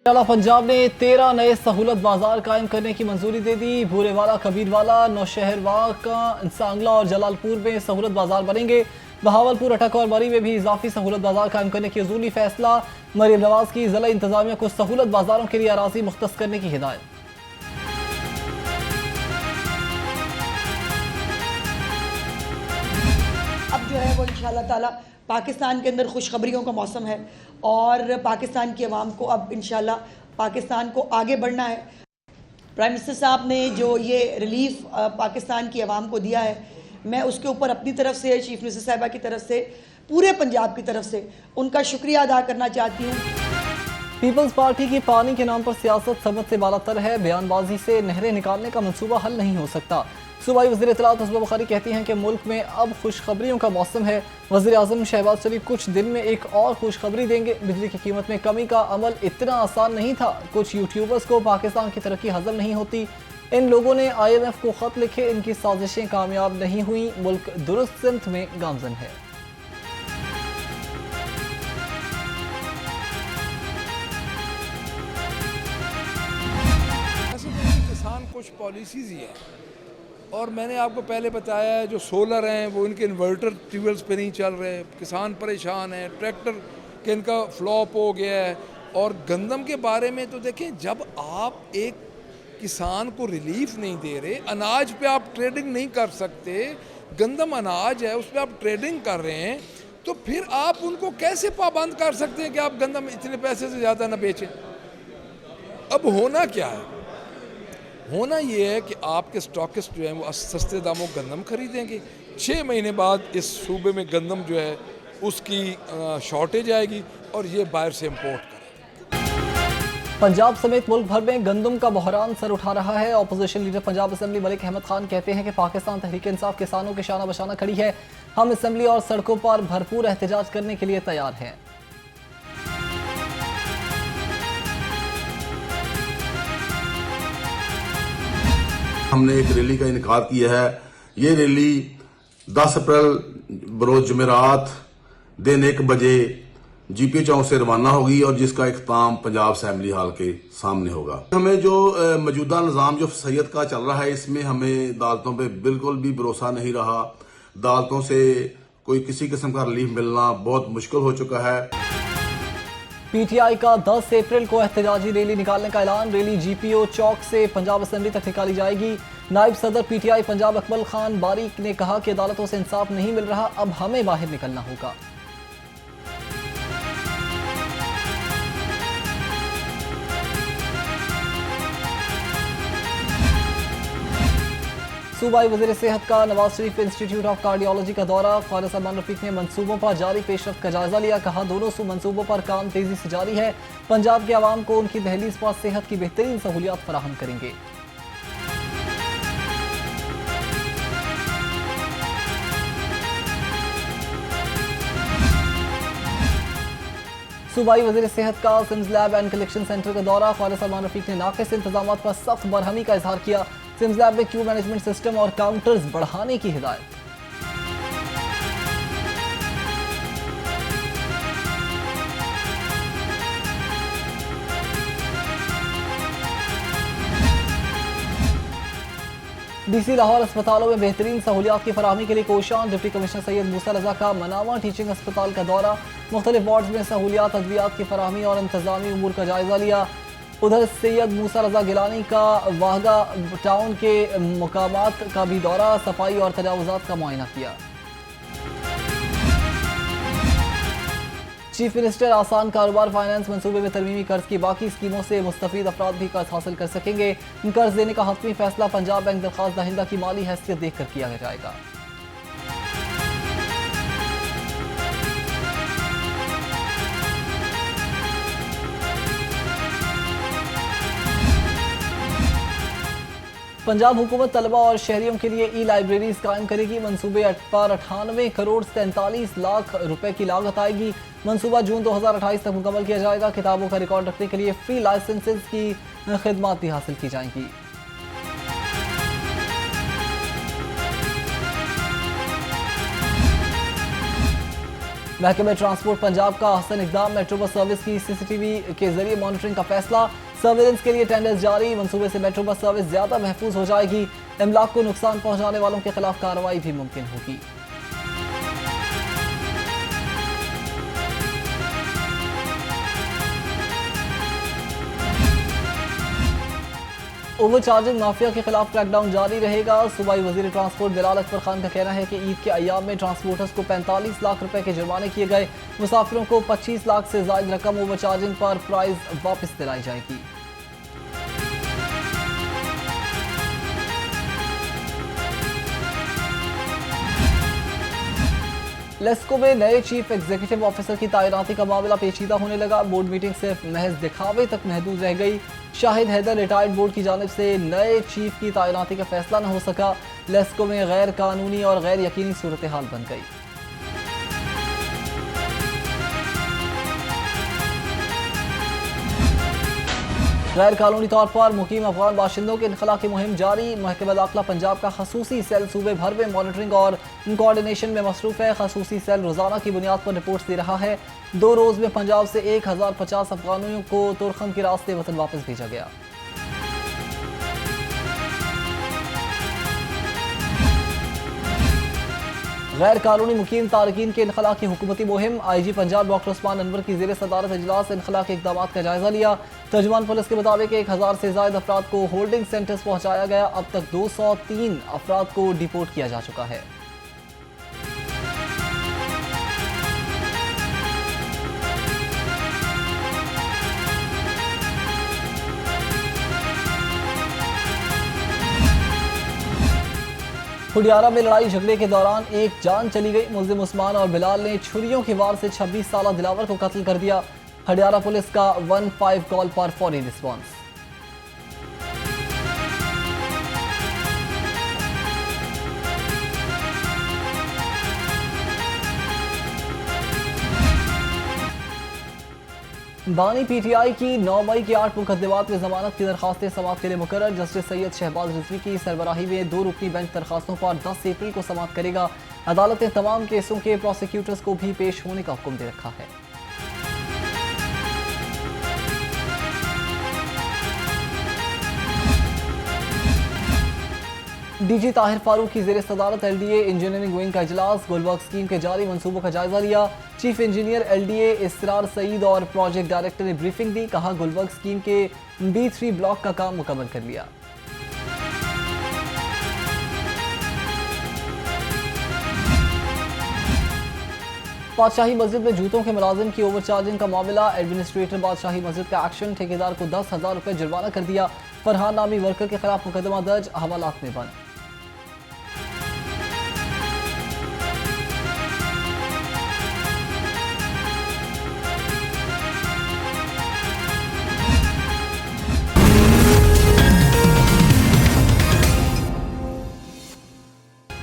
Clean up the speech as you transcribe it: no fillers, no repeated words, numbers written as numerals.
पंजाब ने 13 नए सहूलत बाजार कायम करने की मंजूरी दे दी। भूरेवाला, कबीरवाला, नौशहरवाग, सांगला और जलालपुर में सहूलत बाजार बनेंगे। बहावलपुर, अटक और मरी में भी इजाफी सहूलत बाजार कायम करने की अजूली फैसला। मरीम नवाज की जिला इंतजामिया को सहूलत बाजारों के लिए अराजी मुख्तस करने की हिदायत। अब जो है वो इंशाअल्लाह ताला पाकिस्तान के अंदर खुशखबरियों का मौसम है और पाकिस्तान की आवाम को अब इंशाअल्लाह पाकिस्तान को आगे बढ़ना है। प्राइम मिनिस्टर साहब ने जो ये रिलीफ पाकिस्तान की आवाम को दिया है, मैं उसके ऊपर अपनी तरफ से, चीफ मिनिस्टर साहिबा की तरफ से, पूरे पंजाब की तरफ से उनका शुक्रिया अदा करना चाहती हूँ। पीपल्स पार्टी की पानी के नाम पर सियासत समझ से बालातर है। बयानबाजी से नहरें निकालने का मंसूबा हल नहीं हो सकता। सूबाई वज़ीर इत्तलात असमा बुखारी कहती हैं कि मुल्क में अब खुशखबरियों का मौसम है। वज़ीर आज़म शहबाज शरीफ कुछ दिन में एक और खुशखबरी देंगे। बिजली की कीमत में कमी का अमल इतना आसान नहीं था। कुछ यूट्यूबर्स को पाकिस्तान की तरक्की हजम नहीं होती। इन लोगों ने IMF को खत लिखे, इनकी साजिशें कामयाब नहीं हुई। मुल्क दुरुस्त सिमत में गामजन है। किसान कुछ पॉलिसीज़ ही है और मैंने आपको पहले बताया है, जो सोलर हैं वो इनके इन्वर्टर ट्यूबवेल्स पे नहीं चल रहे, किसान परेशान हैं, ट्रैक्टर के इनका फ्लॉप हो गया है। और गंदम के बारे में तो देखें, जब आप एक किसान को रिलीफ नहीं दे रहे, अनाज पे आप ट्रेडिंग नहीं कर सकते, गंदम अनाज है उस पर आप ट्रेडिंग कर रहे हैं, तो फिर आप उनको कैसे पाबंद कर सकते हैं कि आप गंदम इतने पैसे से ज़्यादा ना बेचें। अब होना क्या है? होना ये है कि आपके स्टॉकिस्ट जो हैं वो सस्ते दामों गंदम खरीदेंगे। 6 महीने बाद इस सूबे में गंदम जो है उसकी शॉर्टेज आएगी और ये बाहर से इंपोर्ट करें। पंजाब समेत मुल्क भर में गंदम का बहरान सर उठा रहा है। Opposition leader Punjab assembly Malik Ahmad Khan कहते हैं कि पाकिस्तान तहरीक इंसाफ किसानों के शाना बशाना खड़ी है। हम असेंबली और सड़कों पर भरपूर एहतजाज करने के लिए तैयार हैं। हमने एक रैली का इनकार किया है। ये रैली 10 अप्रैल बरोज जुमेरात दिन 1 बजे GPO चौक से रवाना होगी और जिसका इख्तिताम पंजाब असेंबली हॉल के सामने होगा। हमें जो मौजूदा निज़ाम जो सैयद का चल रहा है, इसमें हमें अदालतों पे बिल्कुल भी भरोसा नहीं रहा। अदालतों से कोई किसी किस्म का रिलीफ मिलना बहुत मुश्किल हो चुका है। PTI का 10 अप्रैल को एहतजाजी रैली निकालने का ऐलान। रैली GPO चौक से पंजाब असेंबली तक निकाली जाएगी। नायब सदर PTI पंजाब अकमल खान बारिक ने कहा कि अदालतों से इंसाफ नहीं मिल रहा, अब हमें बाहर निकलना होगा। सूबाई वज़ीर सेहत का Nawaz Sharif institute of cardiology का दौरा। ख्वाजा सलमान रफीक ने मंसूबों पर जारी पेशरफ्त का जायजा लिया। कहा दोनों मंसूबों पर काम तेजी से जारी है। पंजाब के अवाम को उनकी दहलीज पर सेहत की बेहतरीन सहूलियात फराहम करेंगे। सूबाई वज़ीर सेहत का SIMS lab and collection centre का दौरा। ख्वाजा सलमान रफीक ने नाक़िस इंतजाम पर सख्त बरहमी का इजहार किया। सिम्स लैब में क्यू मैनेजमेंट सिस्टम और काउंटर्स बढ़ाने की हिदायत। DC लाहौर अस्पतालों में बेहतरीन सहूलियात की फराहमी के लिए कोशान। डिप्टी कमिश्नर सैयद मूसा रजा का मनामा टीचिंग अस्पताल का दौरा। मुख्तलिफ वार्ड्स में सहूलियात, अद्वियात की फराहमी और इंतजामी उमूर का जायजा लिया। उधर सैयद मूसा रजा गिलानी का वाहगा टाउन के मकामात का भी दौरा, सफाई और तजावुजात का मुआयना किया। चीफ मिनिस्टर आसान कारोबार फाइनेंस मंसूबे में तरमीमी कर्ज की बाकी स्कीमों से मुस्तफीद अफराद भी कर्ज हासिल कर सकेंगे। कर्ज देने का हतमी फैसला पंजाब बैंक दरख्वास्त दहिंदा की माली हैसियत देखकर किया जाएगा। पंजाब हुकूमत तलबा और शहरियों के लिए ई-लाइब्रेरीज कायम करेगी। मंसूबे पर 98 करोड़ 43 लाख रुपए की लागत आएगी। मंसूबा जून 2028 तक मुकम्मल किया जाएगा। किताबों का रिकॉर्ड रखने के लिए फ्री लाइसेंसेज की खिदमत भी हासिल की जाएंगी। महकमे ट्रांसपोर्ट पंजाब का हसन इकदाम, मेट्रो बस सर्विस की CCTV के जरिए मॉनिटरिंग का फैसला, सर्वेलेंस के लिए टेंडर्स जारी, मंसूबे से मेट्रो बस सर्विस ज्यादा महफूज हो जाएगी, इमलाक को नुकसान पहुंचाने वालों के खिलाफ कार्रवाई भी मुमकिन होगी। ओवर चार्जिंग माफिया के खिलाफ क्रैकडाउन जारी रहेगा। सूबाई वजीर ट्रांसपोर्ट बिलाल अकबर खान का कहना है कि ईद के अय्याम में ट्रांसपोर्टर्स को 45 लाख रुपए के जुर्माने किए गए, मुसाफिरों को 25 लाख से ज्यादा रकम ओवर चार्जिंग पर प्राइस वापस दिलाई जाएगी। लेस्को में नए चीफ एग्जीक्यूटिव ऑफिसर की तैनाती का मामला पेचीदा होने लगा। बोर्ड मीटिंग सिर्फ महज दिखावे तक महदूद रह गई। शाहिद हैदर रिटायर्ड बोर्ड की जानिब से नए चीफ की तैनाती का फैसला न हो सका। लेस्को में गैर कानूनी और गैर यकीनी सूरत हाल बन गई। गैर कानूनी तौर पर मुकीम अफगान बाशिंदों के इनखला की मुहिम जारी। महकमा दाखिला पंजाब का खसूसी सेल सूबे भर में मॉनिटरिंग और कोऑर्डिनेशन में मसरूफ है। खसूसी सेल रोजाना की बुनियाद पर रिपोर्ट्स दे रहा है। 2 रोज में पंजाब से 1050 अफगानियों को तुरखम के रास्ते वतन वापस भेजा गया। गैर कानूनी मुकीम तारकीन के इनखला की हुकूमती मुहिम। IG पंजाब डॉक्टर उस्मान अनवर की ज़ेर सदारत इजलास इनखला के इक़दाम का जायजा लिया। तर्जुमान पुलिस के मुताबिक 1000 से ज़ायद अफराद को होल्डिंग सेंटर्स पहुंचाया गया। अब तक 203 अफराद को डिपोर्ट किया जा चुका है। खुडियारा में लड़ाई झगड़े के दौरान एक जान चली गई। मुल्जिम उस्मान और बिलाल ने छुरियों के वार से 26 साला दिलावर को कत्ल कर दिया। खुडियारा पुलिस का 15 कॉल पर फौरी रिस्पॉन्स। बानी PTI की 9 मई की 8 मुकदमात में जमानत की दरखास्तें समाअत के लिए मुकर्रर। जस्टिस सैयद शहबाज रिजवी की सरबराही में 2 रुकनी बेंच दरखास्तों पर 10 अप्रैल को समाअत करेगा। अदालत ने तमाम केसों के प्रोसिक्यूटर्स को भी पेश होने का हुक्म दे रखा है। DG ताहिर फारूक की ज़ेर सदारत LDA इंजीनियरिंग विंग का इजलास। गुलबर्ग स्कीम के जारी मंसूबों का जायजा लिया। चीफ इंजीनियर LDA इसरार सईद और प्रोजेक्ट डायरेक्टर ने ब्रीफिंग दी। कहा गुलबर्ग स्कीम के B3 ब्लॉक का काम मुकम्मल कर लिया। बादशाही मस्जिद में जूतों के मुलाजिम की ओवर चार्जिंग का मामला। एडमिनिस्ट्रेटर बादशाही मस्जिद का एक्शन, ठेकेदार को 10,000 रुपए जुर्माना कर दिया। फरहान नामी वर्कर के खिलाफ मुकदमा दर्ज, हवालात में बंद।